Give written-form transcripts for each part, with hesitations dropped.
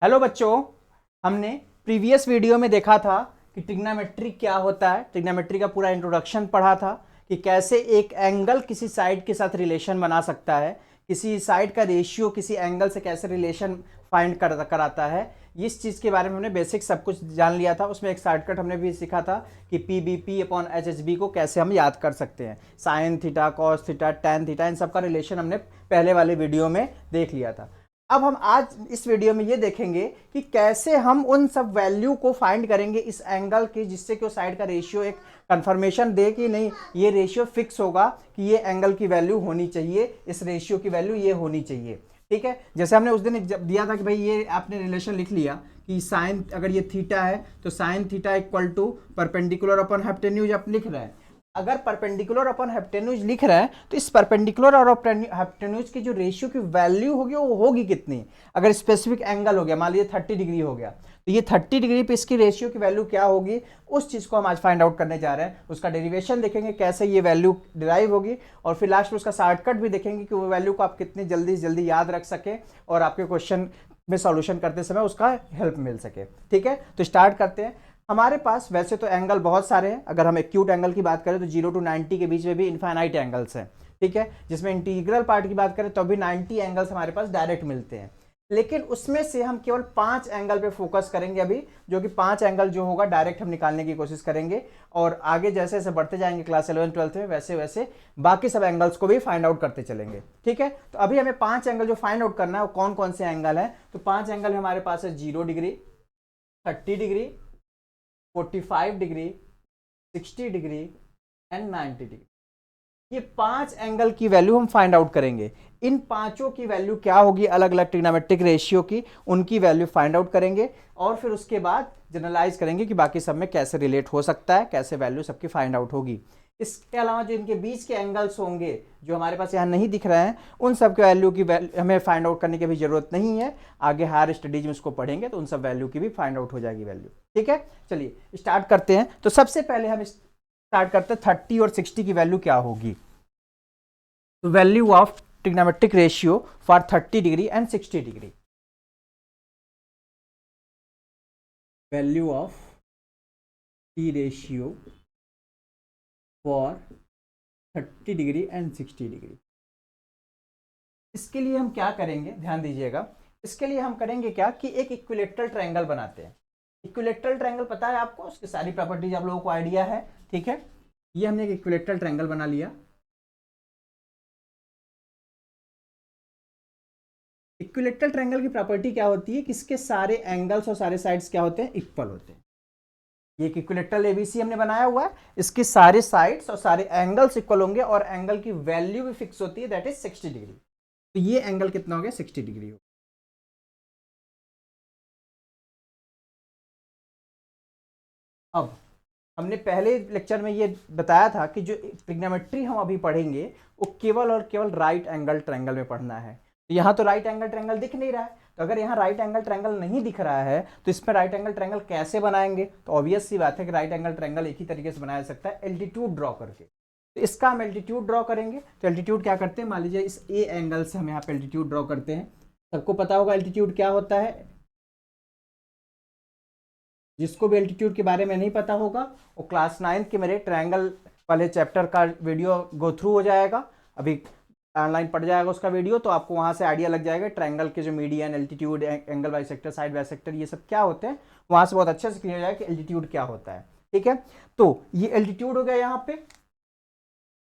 Hello बच्चों, हमने previous video में देखा था कि ट्रिग्नोमेट्री क्या होता है। ट्रिग्नोमेट्री का पूरा इंट्रोडक्शन पढ़ा था कि कैसे एक एंगल किसी साइड के साथ रिलेशन बना सकता है, किसी साइड का रेशियो किसी एंगल से कैसे रिलेशन फाइंड कराता है। इस चीज़ के बारे में हमने बेसिक सब कुछ जान लिया था। उसमें एक शॉर्टकट हमने भी सीखा था कि P B P upon H H B को कैसे हम याद कर सकते हैं। Sine theta, cos theta, tan theta, इन सब का रिलेशन हमने पहले वाले वीडियो में देख लिया था। अब हम आज इस वीडियो में ये देखेंगे कि कैसे हम उन सब वैल्यू को फाइंड करेंगे इस एंगल की, जिससे कि वो साइड का रेशियो एक कंफर्मेशन दे कि नहीं ये रेशियो फिक्स होगा कि ये एंगल की वैल्यू होनी चाहिए, इस रेशियो की वैल्यू ये होनी चाहिए। ठीक है, जैसे हमने उस दिन जब दिया था कि भाई ये आपने रिलेशन लिख लिया कि साइन, अगर ये थीटा है तो sine theta equal to perpendicular upon hypotenuse आप लिख रहे हैं। अगर परपेंडिकुलर अपॉन हाइपोटेन्यूज लिख रहे हैं तो इस परपेंडिकुलर और हाइपोटेन्यूज की जो रेशियो की वैल्यू होगी वो होगी कितनी। अगर स्पेसिफिक एंगल हो गया, मान लीजिए 30 डिग्री हो गया, तो ये 30 डिग्री पे इसकी रेशियो की वैल्यू क्या होगी, उस चीज को हम आज फाइंड आउट करने जा रहे हैं। उसका डेरिवेशन देखेंगे कैसे ये वैल्यू डिराइव होगी, और फिर लास्ट में उसका शॉर्टकट भी देखेंगे कि वो वैल्यू को आप कितनी जल्दी से जल्दी याद रख सके और आपके क्वेश्चन में सॉल्यूशन करते समय उसका हेल्प मिल सके। ठीक है, तो स्टार्ट करते हैं। हमारे पास वैसे तो एंगल बहुत सारे हैं। अगर हम एक्यूट एंगल की बात करें तो 0 to 90 के बीच में भी इनफाइनाइट एंगल्स हैं। ठीक है, जिसमें इंटीग्रल पार्ट की बात करें तो भी 90 एंगल्स हमारे पास डायरेक्ट मिलते हैं, लेकिन उसमें से हम केवल 5 एंगल पे फोकस करेंगे अभी, जो कि 5 एंगल जो होगा डायरेक्ट हम निकालने की कोशिश करेंगे। और आगे जैसे जैसे बढ़ते जाएंगे क्लास 11 12 में, वैसे वैसे बाकी सब एंगल्स को भी फाइंड आउट करते चलेंगे। ठीक है, तो अभी हमें 5 एंगल जो फाइंड आउट करना है वो कौन कौन से एंगल है। तो 5 एंगल हमारे पास है 0 degree, 30 degree, 45 degree, 60 degree and 90 degree. ये 5 एंगल की वैल्यू हम फाइंड आउट करेंगे। इन पांचों की वैल्यू क्या होगी अलग अलग ट्रिग्नोमेट्रिक रेशियो की, उनकी वैल्यू फाइंड आउट करेंगे और फिर उसके बाद जनरलाइज करेंगे कि बाकी सब में कैसे रिलेट हो सकता है, कैसे वैल्यू सबकी फाइंड आउट होगी। इसके अलावा जो इनके बीच के एंगल्स होंगे जो हमारे पास यहाँ नहीं दिख रहे हैं, उन सब के वैल्यू की हमें फाइंड आउट करने की भी जरूरत नहीं है। आगे हायर स्टडीज में उसको पढ़ेंगे तो उन सब वैल्यू की भी फाइंड आउट हो जाएगी वैल्यू। ठीक है, चलिए स्टार्ट करते हैं। तो सबसे पहले हम स्टार्ट करते हैं 30 और 60 की वैल्यू क्या होगी। तो value of trigonometric ratio for 30 degree and 60 degree. Value of T ratio for 30 degree and 60 degree. इसके लिए हम क्या करेंगे, ध्यान दीजिएगा। इसके लिए हम करेंगे क्या कि एक इक्विलेटरल ट्रायंगल बनाते हैं। इक्विलेटरल ट्रायंगल पता है आपको, उसकी सारी प्रॉपर्टीज आप लोगों को आइडिया है। ठीक है, ये हमने एक इक्विलेटरल ट्रायंगल बना लिया। इक्विलेटरल ट्रायंगल की प्रॉपर्टी क्या होती है कि इसके सारे एंगल्स और सारे साइड्स क्या होते हैं, इक्वल होते हैं। ये एक इक्विलेटरल एबीसी हमने बनाया हुआ है, इसके सारे साइड्स और सारे एंगल्स इक्वल होंगे और एंगल की वैल्यू भी फिक्स होती है, दैट इज 60 डिग्री। तो ये एंगल कितना हो गया, 60 डिग्री हो। अब हमने पहले लेक्चर में ये बताया था कि जो ट्रिग्नोमेट्री हम अभी पढ़ेंगे वो केवल और केवल राइट एंगल ट्रायंगल में पढ़ना है। तो यहाँ तो राइट एंगल ट्रायंगल दिख नहीं रहा है, तो अगर यहाँ राइट एंगल ट्रायंगल नहीं दिख रहा है तो इसमें राइट एंगल ट्रायंगल कैसे बनाएंगे। तो ऑब्वियस सी बात है कि राइट एंगल ट्रायंगल एक ही तरीके से बनाया जा सकता है, एल्टीट्यूड ड्रॉ करके। तो इसका हम एल्टीट्यूड ड्रॉ करेंगे। तो एल्टीट्यूड क्या करते हैं, मान लीजिए इस ए एंगल से हम यहाँ पे एल्टीट्यूड ड्रॉ करते हैं। सबको पता होगा एल्टीट्यूड क्या होता है। जिसको भी एल्टीट्यूड के बारे में नहीं पता होगा वो क्लास 9 के मेरे ट्रायंगल वाले चैप्टर का वीडियो गो थ्रू हो जाएगा, अभी ऑनलाइन पड़ जाएगा उसका वीडियो, तो आपको वहां से आइडिया लग जाएगा ट्रायंगल के जो median, altitude, angle bisector, side bisector, ये सब क्या होते हैं। वहां से बहुत अच्छे से क्लियर हो जाएगा कि एल्टीट्यूड क्या होता है। ठीक है, तो ये एल्टीट्यूड हो गया यहाँ पे,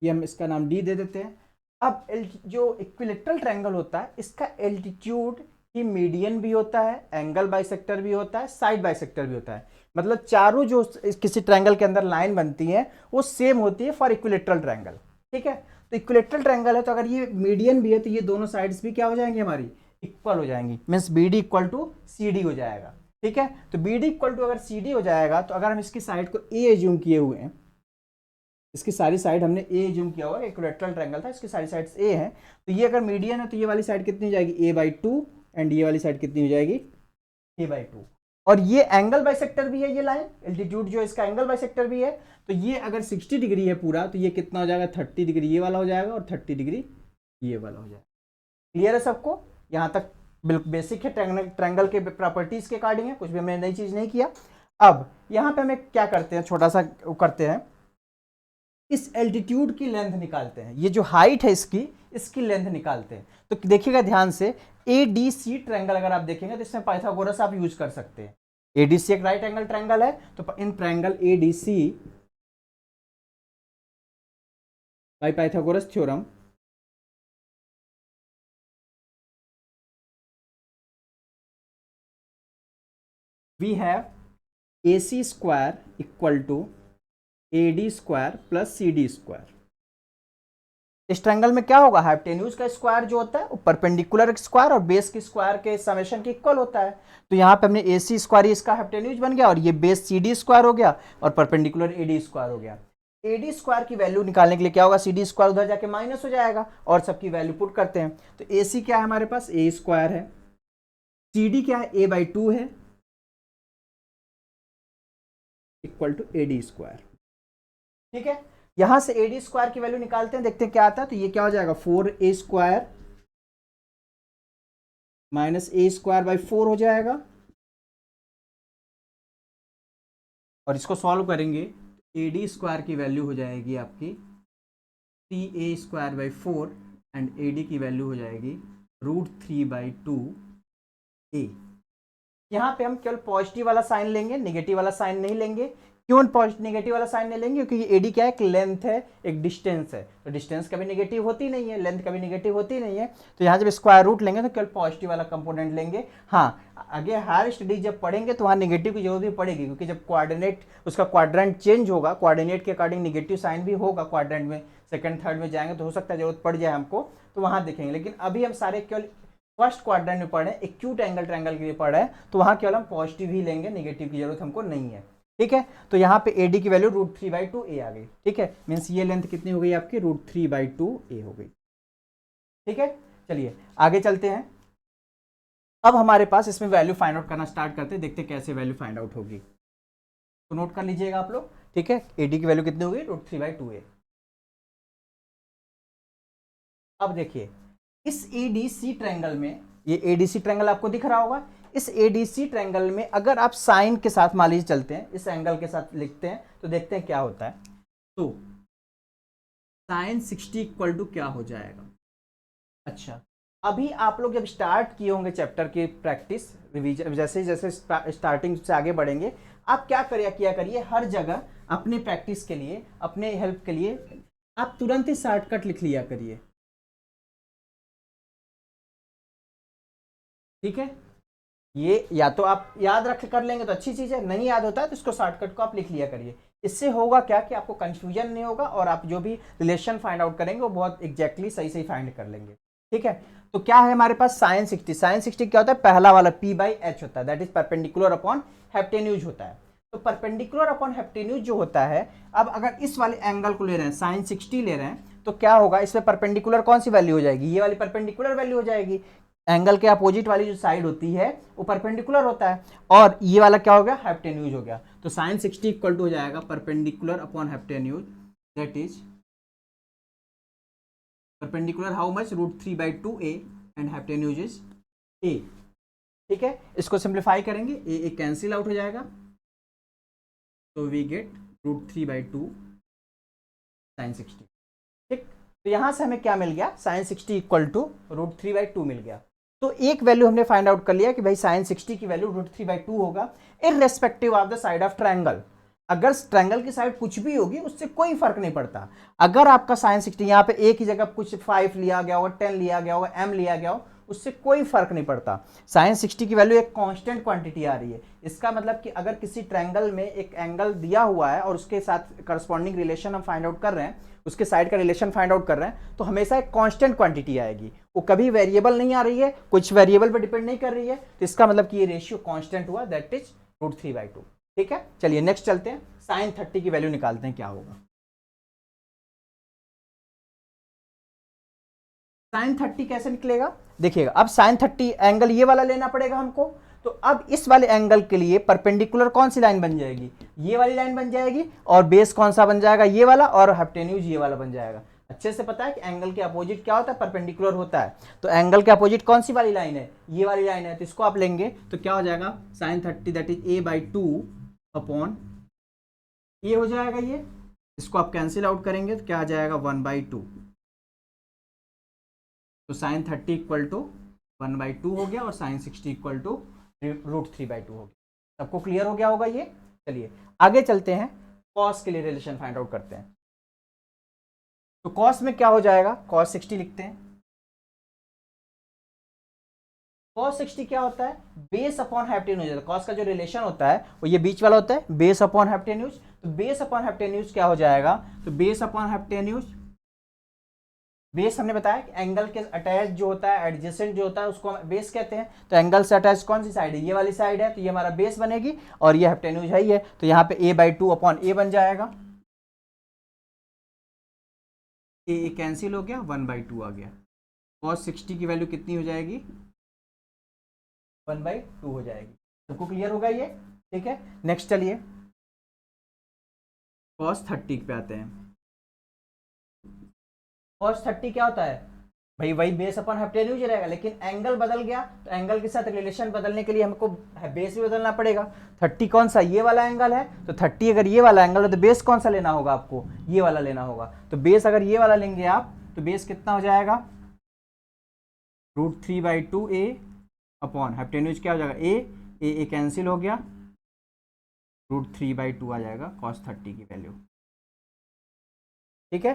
ये हम इसका नाम डी दे देते हैं। अब जो इक्विलेटरल ट्रायंगल होता है इसका एल्टीट्यूड की मीडियन भी होता है, एंगल बाइसेक्टर भी होता है, साइड बाइसेक्टर भी होता है। मतलब चारों जो किसी ट्रायंगल के अंदर लाइन बनती है वो सेम होती है फॉर इक्विलेटरल ट्रायंगल। ठीक है, तो इक्विलेटरल ट्रायंगल है तो अगर ये मीडियन भी है तो ये दोनों साइड्स भी क्या हो जाएंगी, हमारी इक्वल हो जाएंगी, means B D equal to C D हो जाएगा। ठीक है, तो बी डी इक्वल टू अगर सी डी हो जाएगा तो अगर हम इसकी साइड को ए एज्यूम किए हुए हैं, इसकी सारी साइड हमने ए एज्यूम किया हुआ है, इक्विलेटरल ट्रायंगल था, इसकी सारी साइड्स ए हैं, तो ये अगर मीडियन है तो ये वाली साइड कितनी हो जाएगी, a/2, एंड ये वाली साइड कितनी हो जाएगी, a/2। और ये एंगल बाइसेक्टर भी है, ये लाइन एल्टीट्यूड जो इसका एंगल बाइसेक्टर भी है। तो ये अगर 60 डिग्री है पूरा तो ये कितना हो जाएगा, 30 डिग्री ये वाला हो जाएगा और 30 डिग्री ये वाला हो जाएगा। क्लियर है सबको, यहाँ तक बेसिक है, ट्रायंगल के प्रॉपर्टीज के अकॉर्डिंग है, कुछ भी हमने नई चीज नहीं किया। अब यहाँ पे हमें क्या करते हैं, छोटा सा करते हैं, इस एल्टीट्यूड की लेंथ निकालते हैं, ये जो हाइट है इसकी लेंथ निकालते हैं। तो देखिएगा ध्यान से, एडीसी ट्रायंगल अगर आप देखेंगे तो इसमें पाइथागोरस आप यूज कर सकते हैं। एडीसी एक राइट एंगल ट्रायंगल है, तो in triangle ADC by Pythagoras theorem we have AC square equal to AD square plus CD square. इस ट्रायंगल में क्या होगा, हाइपोटेन्यूज का स्क्वायर जो होता है वो परपेंडिकुलर स्क्वायर और बेस के स्क्वायर के समेशन के इक्वल होता है। तो यहाँ पे हमने AC स्क्वायर, इसका हाइपोटेन्यूज बन गया, और ये बेस CD स्क्वायर हो गया और परपेंडिकुलर AD स्क्वायर हो गया। AD स्क्वायर की वैल्यू निकालने के लिए क्या होगा, CD स्क्वायर उधर जाके माइनस हो जाएगा और सबकी वैल्यू पुट करते हैं। तो AC क्या है हमारे पास, A स्क्वायर है, CD क्या है, A/2 है, इक्वल टू AD स्क्वायर। ठीक है, यहां से AD स्क्वायर की वैल्यू निकालते हैं, देखते हैं क्या आता है। तो ये क्या हो जाएगा, 4A square minus A square by 4 हो जाएगा, और इसको सॉल्व करेंगे AD स्क्वायर की वैल्यू हो जाएगी आपकी 3A square by 4 and AD की वैल्यू हो जाएगी √3/2A। यहाँ पे हम केवल पॉजिटिव वाला साइन लेंगे, नेगेटिव वाला साइन नहीं लेंगे। क्यों नेगेटिव वाला साइन नहीं लेंगे, क्योंकि एडी क्या है, एक लेंथ है, एक डिस्टेंस है, तो डिस्टेंस कभी नेगेटिव होती नहीं है, लेंथ कभी नेगेटिव होती नहीं है। तो यहाँ जब स्क्वायर रूट लेंगे तो केवल पॉजिटिव वाला कंपोनेंट लेंगे। हाँ, आगे हायर स्टडी जब पढ़ेंगे तो वहाँ नेगेटिव की जरूरत भी पड़ेगी, क्योंकि जब कोऑर्डिनेट उसका क्वाड्रेंट चेंज होगा, कोऑर्डिनेट के अकॉर्डिंग नेगेटिव साइन भी होगा क्वाड्रेंट में, सेकंड थर्ड में जाएंगे तो हो सकता है जरूरत पड़ जाए हमको, तो वहाँ देखेंगे। लेकिन अभी हम सारे केवल फर्स्ट क्वाड्रेंट में पढ़ रहे हैं, एक्यूट एंगल ट्रायंगल के लिए पढ़ रहे हैं, तो वहाँ केवल हम पॉजिटिव ही लेंगे, नेगेटिव की जरूरत हमको नहीं है। ठीक है, तो यहाँ पे AD की वैल्यू √3/2A आ गई। ठीक है, मीन्स ये लेंथ कितनी हो गई आपकी, √3/2A हो गई। ठीक है, चलिए आगे चलते हैं। अब हमारे पास इसमें वैल्यू फाइंड आउट करना स्टार्ट करते हैं, देखते हैं कैसे वैल्यू फाइंड आउट होगी। तो नोट कर लीजिएगा आप लोग। ठीक है, AD की वैल्यू कितनी हो गई, √3/2A। अब देखिए, इस ADC ट्रायंगल में, ये ADC ट्रायंगल आपको दिख रहा होगा, इस ADC ट्रायंगल में अगर आप साइन के साथ मान लीजिए चलते हैं, इस एंगल के साथ लिखते हैं, तो देखते हैं क्या होता है। तो sin 60 इक्वल टू क्या हो जाएगा। अच्छा, अभी आप लोग जब स्टार्ट किए होंगे चैप्टर की प्रैक्टिस रिवीजन, जैसे जैसे स्टार्टिंग से आगे बढ़ेंगे, आप क्या करिए हर जगह अपनी प्रैक्टिस के लिए, अपने हेल्प के लिए आप तुरंत ही शॉर्टकट लिख लिया करिए। ठीक है, ये या तो आप याद रख कर लेंगे तो अच्छी चीज है, नहीं याद होता है तो इसको शॉर्टकट को आप लिख लिया करिए। इससे होगा क्या कि आपको कंफ्यूजन नहीं होगा और आप जो भी रिलेशन फाइंड आउट करेंगे वो बहुत एग्जैक्टली सही फाइंड कर लेंगे। ठीक है, तो क्या है हमारे पास sin 60। sin 60 क्या होता है, पहला वाला P/H होता है, that is perpendicular upon hypotenuse होता है। तो परपेंडिकुलर अपॉन हाइपोटेन्यूज जो होता है, अब अगर इस वाले एंगल को ले रहे हैं, sin 60 ले रहे हैं, तो क्या होगा, इसमें परपेंडिकुलर कौन सी वैल्यू हो जाएगी, ये वाली परपेंडिकुलर वैल्यू हो जाएगी। एंगल के अपोजिट वाली जो साइड होती है वो परपेंडिकुलर होता है, और ये वाला क्या हो गया, हाइपोटेन्यूज हो गया। तो sin 60 इक्वल टू हो जाएगा perpendicular upon hypotenuse, that is perpendicular how much, √3/2A and hypotenuse is A। ठीक है, इसको सिंप्लीफाई करेंगे, A कैंसिल आउट हो जाएगा, तो वी गेट √3/2 sin 60। ठीक, तो यहां से हमें क्या मिल गया, sin 60 इक्वल टू √3/2 मिल गया। तो एक वैल्यू हमने फाइंड आउट कर लिया कि भाई sin 60 की वैल्यू √3/2 होगा, irrespective of the side of triangle. अगर ट्रायंगल की साइड कुछ भी होगी उससे कोई फर्क नहीं पड़ता। अगर आपका sin 60 यहाँ पे एक ही जगह कुछ 5 लिया गया होगा, 10 लिया गया होगा, m लिया गया हो, उससे कोई फर्क नहीं पड़ता। sin 60 की वैल्यू एक कांस्टेंट क्वांटिटी आ रही है। इसका मतलब कि अगर किसी ट्रायंगल में एक एंगल दिया हुआ है और उसके साथ करस्पॉन्डिंग रिलेशन हम फाइंड आउट कर रहे हैं, उसके साइड का रिलेशन फाइंड आउट कर रहे हैं, तो हमेशा एक कांस्टेंट क्वांटिटी आएगी, वो कभी वेरिएबल नहीं आ रही है, कुछ वेरिएबल पर डिपेंड नहीं कर रही है। तो इसका मतलब कि ये रेशियो कांस्टेंट हुआ, दैट इज √3/2। ठीक है, चलिए नेक्स्ट चलते हैं, sin 30 की वैल्यू निकालते हैं क्या होगा। sin 30 कैसे निकलेगा, देखिएगा। अब sin 30 एंगल ये वाला लेना पड़ेगा हमको, तो अब इस वाले एंगल के लिए परपेंडिकुलर कौन सी लाइन बन जाएगी, ये वाली लाइन बन जाएगी, और बेस कौन सा बन जाएगा, ये वाला, और हाइपोटेन्यूज ये वाला बन जाएगा। अच्छे से पता है कि एंगल के अपोजिट क्या होता है, परपेंडिकुलर होता है। तो एंगल के अपोजिट कौन सी वाली लाइन है, ये वाली लाइन है। तो इसको आप लेंगे तो क्या हो जाएगा, sign 30 that is a/2 upon ये हो जाएगा ये। इसको आप कैंसिल आउट करेंगे तो क्या आ जाएगा 1/2। तो साइन 30 इक्वल टू 1/2 हो गया और साइन 60 इक्वल टू √3/2 हो गया। सबको क्लियर हो गया होगा ये। चलिए आगे चलते हैं, कॉस के लिए रिलेशन फाइंड आउट करते हैं। तो कॉस में क्या हो जाएगा, कॉस 60 लिखते हैं। कॉस 60 क्या होता है, बेस अपॉन हाइपोटेन्यूज। कॉस का जो रिलेशन होता है वो ये बीच वाला होता है, बेस अपॉन हाइपोटेन्यूज। तो बेस अपॉन हाइपोटेन्यूज क्या हो जाएगा, तो बेस अपॉन हाइपोटेन्यूज, बेस हमने बताया कि एंगल के अटैच जो होता है, एडजेसेंट जो होता है उसको हम बेस कहते हैं। तो एंगल से अटैच कौन सी साइड है, ये वाली साइड है, तो ये हमारा बेस बनेगी और ये हाइपोटेन्यूज है ये। तो यहाँ पे a/2 अपॉन a बन जाएगा, ए कैंसिल हो गया, 1/2 आ गया। कॉस 60 की वैल्यू कितनी हो जाएगी, 1/2 हो जाएगी। सबको क्लियर होगा ये, ठीक है। नेक्स्ट चलिए कॉस 30 पे आते हैं। कॉस 30 क्या होता है भाई, वही बेस अपॉन हाइपोटेन्यूज रहेगा, लेकिन एंगल बदल गया तो एंगल के साथ रिलेशन बदलने के लिए हमको बेस भी बदलना पड़ेगा। 30 कौन सा, ये वाला एंगल है, तो 30 अगर ये वाला एंगल है तो बेस कौन सा लेना होगा आपको, ये वाला लेना होगा। तो बेस अगर ये वाला लेंगे आप तो बेस कितना हो जाएगा, √3/2a अपॉन हाइपोटेन्यूज क्या हो जाएगा ए कैंसिल हो गया, √3/2 आ जाएगा कॉस 30 की वैल्यू, ठीक है।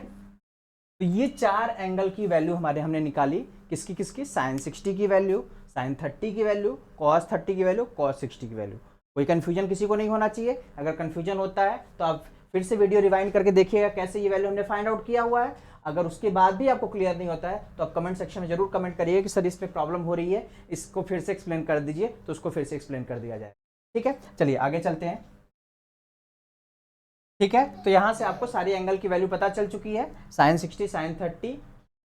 तो ये चार एंगल की वैल्यू हमारे हमने निकाली, किसकी किसकी, साइन 60 की वैल्यू, साइन 30 की वैल्यू, कॉस 30 की वैल्यू, कॉस 60 की वैल्यू। कोई कंफ्यूजन किसी को नहीं होना चाहिए। अगर कंफ्यूजन होता है तो आप फिर से वीडियो रिवाइंड करके देखिएगा कैसे ये वैल्यू हमने फाइंड आउट किया हुआ है। अगर उसके बाद भी आपको क्लियर नहीं होता है तो आप कमेंट सेक्शन में जरूर कमेंट करिए कि सर इसमें प्रॉब्लम हो रही है, इसको फिर से एक्सप्लेन कर दीजिए, तो उसको फिर से एक्सप्लेन कर दिया जाए, ठीक है। चलिए आगे चलते हैं, ठीक है। तो यहां से आपको सारी एंगल की वैल्यू पता चल चुकी है, साइन 60, साइन 30,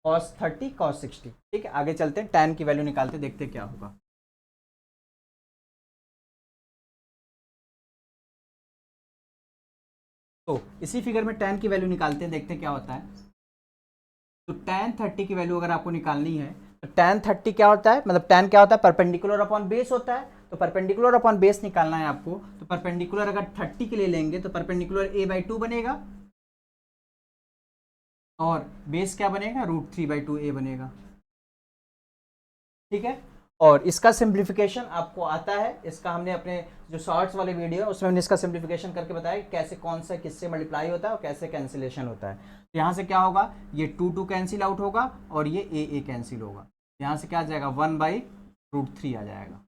कॉस 30, कॉस 60, ठीक है। आगे चलते हैं, tan की वैल्यू निकालते, देखते क्या होगा। तो इसी फिगर में tan की वैल्यू निकालते हैं, देखते क्या होता है। तो tan 30 की वैल्यू अगर आपको निकालनी है तो tan 30 क्या होता है, मतलब tan क्या होता है, परपेंडिकुलर अपॉन बेस होता है। तो परपेंडिकुलर अपॉन बेस निकालना है आपको, तो परपेंडिकुलर अगर 30 के लिए लेंगे तो परपेंडिकुलर a/2 बनेगा और बेस क्या बनेगा, √3/2a बनेगा, ठीक है। और इसका सिंप्लीफिकेशन आपको आता है, इसका हमने अपने जो शॉर्ट्स वाले वीडियो है उसमें हमने इसका सिंप्लीफिकेशन करके बताया कि कैसे कौन सा किससे मल्टीप्लाई होता है और कैसे कैंसिलेशन होता है। तो यहाँ से क्या होगा, ये 2 कैंसिल आउट होगा और ये a कैंसिल होगा। यहाँ से क्या आ जाएगा, 1/√3 आ जाएगा।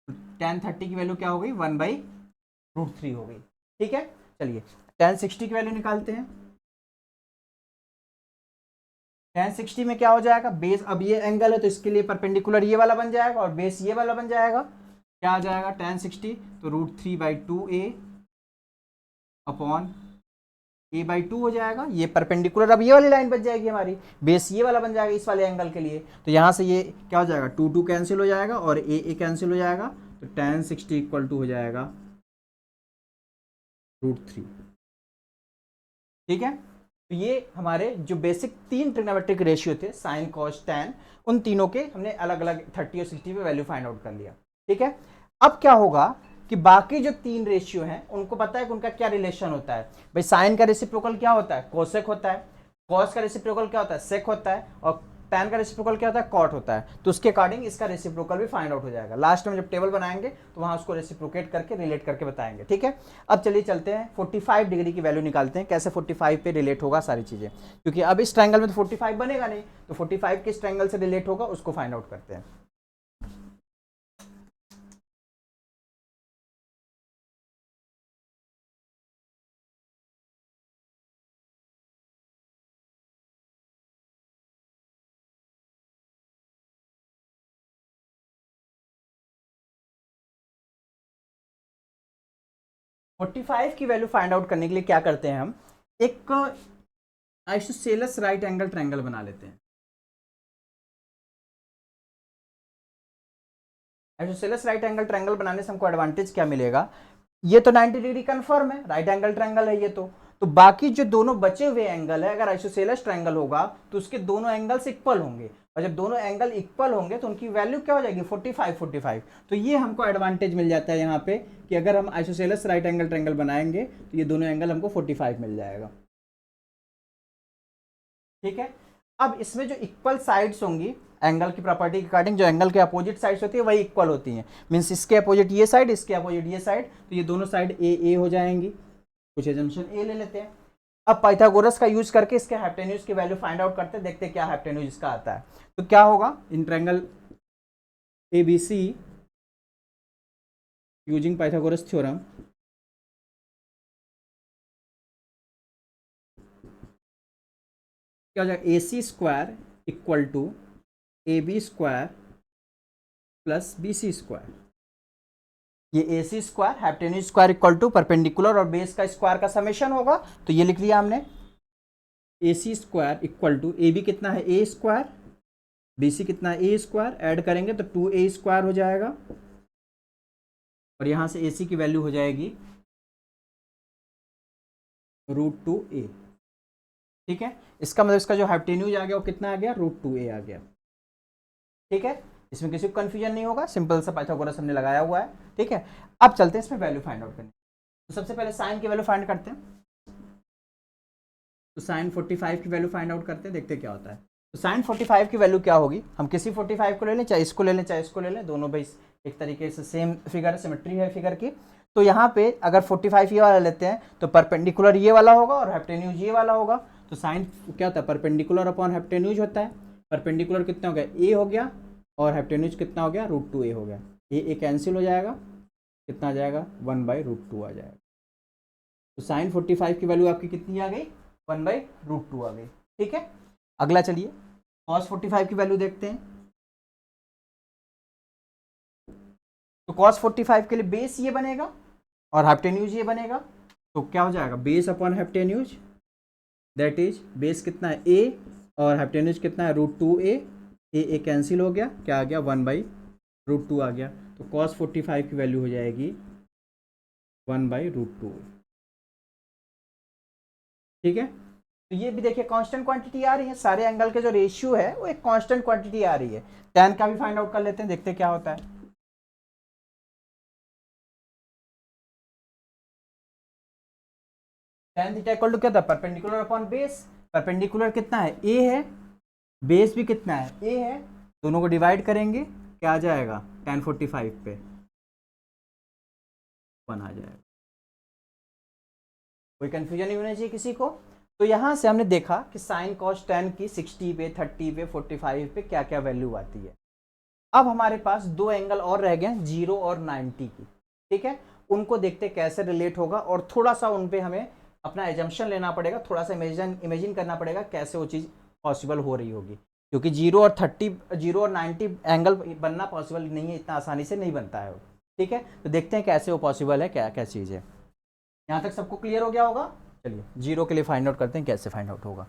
तो tan 30 की वैल्यू क्या हो गई, 1/√3 हो गई, ठीक है। चलिए tan 60 की वैल्यू निकालते हैं। tan 60 में क्या हो जाएगा, बेस अब ये एंगल है तो इसके लिए परपेंडिकुलर ये वाला बन जाएगा और बेस ये वाला बन जाएगा। क्या आ जाएगा tan 60, तो √3/2a अपॉन a/2 हो जाएगा। ये परपेंडिकुलर अब ये वाली लाइन बन जाएगी हमारी, बेस ये वाला बन जाएगा इस वाले एंगल के लिए। तो यहाँ से ये क्या हो जाएगा, 2 कैंसिल हो जाएगा और a कैंसिल हो जाएगा। तो tan 60 इक्वल टू हो जाएगा √3, ठीक है। तो ये हमारे जो बेसिक 3 ट्रिग्नोमेट्रिक रेशियो थे, साइन कॉस टैन, उन तीनों के हमने अलग अलग 30 और 60 पे वैल्यू फाइंड आउट कर लिया, ठीक है। अब क्या होगा कि बाकी जो 3 रेशियो हैं उनको पता है कि उनका क्या रिलेशन होता है। भाई साइन का रेसिप्रोकल क्या होता है, कोसेक होता है। कॉस का रेसिप्रोकल क्या होता है, सेक होता है। और टैन का रेसिप्रोकल क्या होता है, कॉट होता है। तो उसके अकॉर्डिंग इसका रेसिप्रोकल भी फाइंड आउट हो जाएगा। लास्ट में जब टेबल बनाएंगे तो वहां उसको रेसिप्रोकेट करके रिलेट करके बताएंगे, ठीक है। अब चलिए चलते हैं 45 डिग्री की वैल्यू निकालते हैं, कैसे 45 पे रिलेट होगा सारी चीजें, क्योंकि अब इस ट्रायंगल में तो 45 बनेगा नहीं, तो 45 किस ट्रायंगल से रिलेट होगा उसको फाइंड आउट करते हैं। फोर्टी फाइव की वैल्यू फाइंड आउट करने के लिए क्या करते हैं, हम एक आइसोसेलेस राइट एंगल ट्रायंगल बना लेते हैं। आइसोसेलेस राइट एंगल ट्रायंगल बनाने से हमको एडवांटेज क्या मिलेगा, ये तो 90 डिग्री कंफर्म है, राइट एंगल ट्रायंगल है ये तो तो बाकी जो दोनों बचे हुए एंगल है, अगर आइसोसेलेस ट्रायंगल होगा तो उसके दोनों एंगल्स इक्वल होंगे, और जब दोनों एंगल इक्वल होंगे तो उनकी वैल्यू क्या हो जाएगी 45 45। तो ये हमको एडवांटेज मिल जाता है यहाँ पे कि अगर हम आइसोसेलेस राइट एंगल ट्रायंगल बनाएंगे तो ये दोनों एंगल हमको 45 मिल जाएगा। ठीक है, अब इसमें जो इक्वल साइड्स होंगी एंगल की प्रॉपर्टी के अकॉर्डिंग, जो एंगल के अपोजिट साइड्स होती है वही इक्वल होती हैं, मींस इसके अपोजिट ये साइड, इसके अपोजिट ये साइड, तो ये दोनों साइड ए हो जाएंगी। कुछ एजम्पशन ए ले लेते हैं। अब पाइथागोरस का यूज करके इसके हाइपोटेन्यूज की वैल्यू फाइंड आउट करते हैं, देखते हैं क्या हाइपोटेन्यूज इसका आता है। तो क्या होगा in triangle ABC using Pythagoras theorem, क्या हो जाएगा AC square equal to AB square plus BC square. ये AC square hypotenuse square equal to perpendicular और बेस का स्क्वायर का समेशन होगा, तो ये लिख लिया हमने। AC square equal to AB कितना है A स्क्वायर, BC कितना है A स्क्वायर, ऐड करेंगे तो 2A स्क्वायर हो जाएगा, और यहां से AC की वैल्यू हो जाएगी √2A। ठीक है, इसका मतलब इसका जो हाइपोटेन्यूज आ गया वो कितना आ गया √2A आ गया। ठीक है, इसमें किसी को कंफ्यूजन नहीं होगा, सिंपल सा पाइथागोरस हमने लगाया हुआ है। ठीक है, अब चलते हैं इसमें वैल्यू फाइंड आउट करने। तो सबसे पहले साइन की वैल्यू फाइंड करते हैं, तो साइन 45 की वैल्यू फाइंड आउट करते हैं, देखते हैं क्या होता है। तो साइन 45 की वैल्यू क्या होगी, हम किसी 45 को ले लें, चाहे इसको ले लें चाहे इसको ले लें, दोनों भाई एक तरीके से सेम फिगर, सिमेट्री है फिगर की। तो यहाँ पे अगर 45 ये वाला लेते हैं तो परपेंडिकुलर ये वाला होगा और हाइपोटेन्यूज ये वाला होगा। तो साइन क्या होता है परपेंडिकुलर अपॉन हाइपोटेन्यूज होता है। परपेंडिकुलर कितना हो गया ए हो गया, और हाइपोटेन्यूज कितना हो गया √2A हो गया। ए कैंसिल हो जाएगा, कितना आ जाएगा 1/√2 आ जाएगा। तो साइन 45 की वैल्यू आपकी कितनी आ गई 1/√2 आ गई। ठीक है, अगला चलिए cos 45 की वैल्यू देखते हैं। तो cos 45 के लिए बेस ये बनेगा और हाइपोटेन्यूज ये बनेगा, तो क्या हो जाएगा base upon hypotenuse, that is base कितना है a और हाइपोटेन्यूज कितना है √2A। ए कैंसिल हो गया, क्या आ गया 1/√2 आ गया। तो cos 45 की वैल्यू हो जाएगी 1/√2। ठीक है, तो ये भी देखिए कांस्टेंट क्वांटिटी आ रही है, सारे एंगल के जो रेशियो है वो एक कांस्टेंट क्वांटिटी आ रही है। tan का भी फाइंड आउट कर लेते हैं, देखते हैं क्या होता है। tan थीटा इक्वल टू क्या था परपेंडिकुलर अपॉन बेस। परपेंडिकुलर कितना है a है, बेस भी कितना है a है, दोनों को डिवाइड करेंगे क्या आ जाएगा tan 45 पे 1 आ जाएगा। कोई कंफ्यूजन नहीं होना चाहिए किसी को। तो यहां से हमने देखा कि साइन कॉस tan की 60 पे 30 पे 45 पे क्या क्या वैल्यू आती है। अब हमारे पास दो एंगल और रह गए 0 और 90 की। ठीक है, उनको देखते कैसे रिलेट होगा, और थोड़ा सा उन पे हमें अपना एजम्पशन लेना पड़ेगा, थोड़ा सा इमेजिन करना पड़ेगा कैसे वो चीज़ पॉसिबल हो रही होगी, क्योंकि 0 और 90 एंगल बनना पॉसिबल नहीं है, इतना आसानी से नहीं बनता है वो। ठीक है, तो देखते हैं कैसे वो पॉसिबल है, क्या क्या चीज़ है। यहाँ तक सबको क्लियर हो गया होगा। चलिए 0 के लिए फाइंड आउट करते हैं कैसे फाइंड आउट होगा।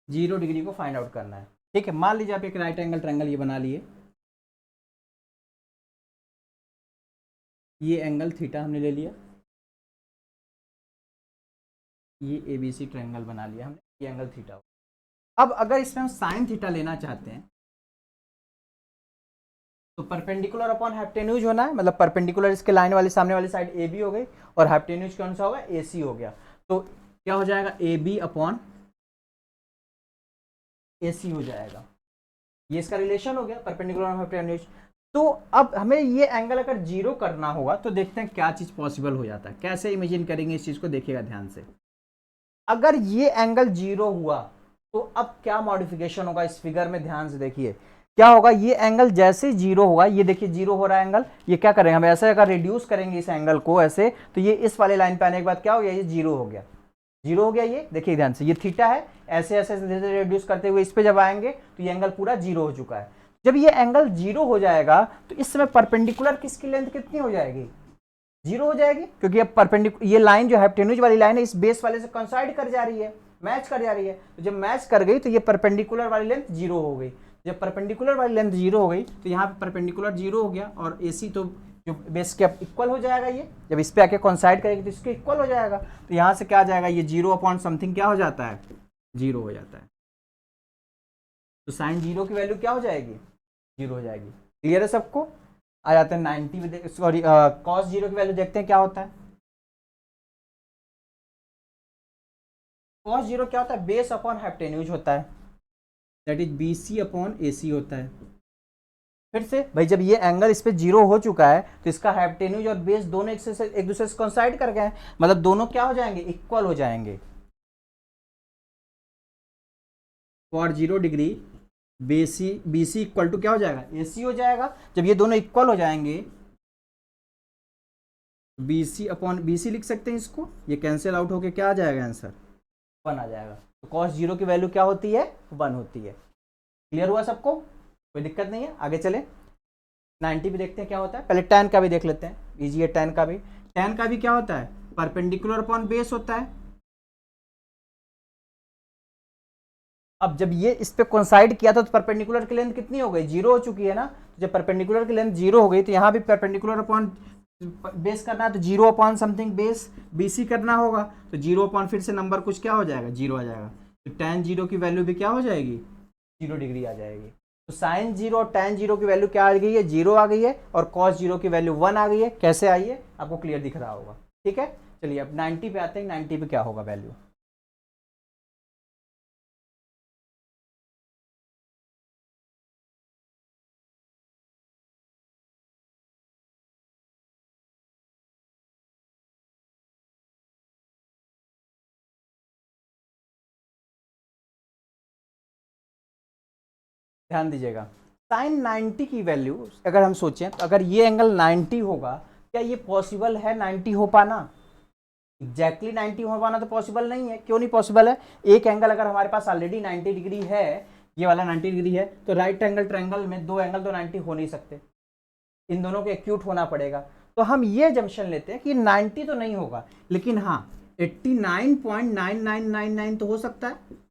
जीरो डिग्री को फाइंड आउट करना है। ठीक है, मान लीजिए आप एक राइट एंगल ट्रायंगल ये बना लिए, ये एंगल थीटा हमने ले लिया, ये ABC ट्रायंगल बना लिया हमने, ये एंगल थीटा। अब अगर इसमें हम साइन थीटा लेना चाहते हैं तो परपेंडिकुलर अपॉन हाइपोटेन्यूज होना है, मतलब परपेंडिकुलर इसके लाइन वाली सामने वाली साइड AB हो गई, और हाइपोटेन्यूज कौन सा होगा AC हो गया। तो क्या हो जाएगा AB अपॉन AC हो जाएगा, ये इसका रिलेशन हो गया परपेंडिकुलर हाइपोटेन्यूज। तो अब हमें ये एंगल अगर जीरो करना होगा तो देखते हैं क्या चीज पॉसिबल हो जाता है, कैसे इमेजिन करेंगे इस चीज को, देखिएगा ध्यान से। अगर ये एंगल जीरो हुआ तो अब क्या मॉडिफिकेशन होगा इस फिगर में, ध्यान से देखिए क्या होगा। ये एंगल जैसे जीरो होगा, ये देखिए जीरो हो रहा है एंगल, ये क्या करेंगे हम ऐसे अगर रिड्यूस करेंगे इस एंगल को ऐसे, तो ये इस वाले लाइन पे आने के बाद क्या हो गया, ये जीरो हो गया, जीरो हो गया। ये देखिए ध्यान से, ये थीटा है, ऐसे ऐसे धीरे धीरे रिड्यूस करते हुए इस पे जब आएंगे तो ये एंगल पूरा जीरो हो चुका है। जब ये एंगल जीरो हो जाएगा तो इस समय परपेंडिकुलर किसकी लेंथ कितनी हो जाएगी, जीरो हो जाएगी, क्योंकि अब परपेंडिकुलर ये लाइन जो हाइपोटेन्यूज वाली लाइन है इस बेस वाले से कोइंसाइड कर जा रही है, मैच कर जा रही है। तो जब मैच कर गई तो ये परपेंडिकुलर वाली लेंथ जीरो हो गई। जब परपेंडिकुलर वाली लेंथ जीरो हो गई तो यहाँ पे परपेंडिकुलर जीरो हो गया, और AC तो जो बेस के इक्वल हो जाएगा, ये जब इस पे आके कोइंसाइड करेगी तो इसके इक्वल हो जाएगा। तो यहाँ से क्या आ जाएगा, ये जीरो अपॉन समथिंग क्या हो जाता है, जीरो हो जाता है। तो साइन जीरो की वैल्यू क्या हो जाएगी, जीरो हो जाएगी। क्लियर है सबको? आ जाते हैं 90 में, सॉरी कॉस जीरो की वैल्यू देखते हैं क्या होता है। कॉस जीरो क्या होता है, बेस अपॉन हाइपोटेन्यूज होता है, that is BC upon AC होता है। फिर से भाई जब ये एंगल इस पे जीरो हो चुका है तो इसका हाइपोटेन्यूज और बेस दोनों एक दूसरे से कोइंसाइड कर गए हैं, मतलब दोनों क्या हो जाएंगे, इक्वल हो जाएंगे। For 0 degree BC equal to क्या हो जाएगा, AC हो जाएगा। जब ये दोनों इक्वल हो जाएंगे BC अपॉन BC लिख सकते हैं इसको, ये कैंसिल आउट होके क्या आ जाएगा आंसर, 1 आ जाएगा। तो कॉस जीरो की वैल्यू क्या होती है, 1 होती है। क्लियर हुआ सबको, कोई दिक्कत नहीं है? आगे चले 90 भी देखते हैं क्या होता है। पहले tan का भी देख लेते हैं, इजी है। tan का भी क्या होता है, परपेंडिकुलर अपॉन बेस होता है। अब जब ये इस पे कोइंसाइड किया था तो परपेंडिकुलर की लेंथ कितनी हो गई, जीरो हो चुकी है ना। जब परपेंडिकुलर की लेंथ जीरो हो गई तो यहाँ भी परपेंडिकुलर अपॉन बेस करना है, तो zero upon something base BC करना होगा। तो जीरो अपॉन फिर से नंबर कुछ क्या हो जाएगा, जीरो आ जाएगा। तो tan जीरो की वैल्यू भी क्या हो जाएगी, 0 डिग्री आ जाएगी। तो साइन जीरो और tan जीरो की वैल्यू क्या आ गई है, जीरो आ गई है, और कॉस जीरो की वैल्यू 1 आ गई है। कैसे आई है आपको क्लियर दिख रहा होगा, ठीक है। चलिए अब 90 पे आते हैं, 90 पे क्या होगा वैल्यू। ध्यान दीजिएगा, साइन 90 की वैल्यू अगर हम सोचें तो अगर ये एंगल 90 होगा, क्या ये पॉसिबल है 90 हो पाना, एग्जैक्टली 90 हो पाना तो पॉसिबल नहीं है। क्यों नहीं पॉसिबल है, एक एंगल अगर हमारे पास ऑलरेडी 90 डिग्री है, ये वाला 90 डिग्री है, तो राइट एंगल ट्रायंगल में दो एंगल तो 90 हो नहीं सकते, इन दोनों को एक्यूट होना पड़ेगा। तो हम ये जंक्शन लेते हैं कि 90 तो नहीं होगा, लेकिन हाँ 89.9999 तो हो सकता है।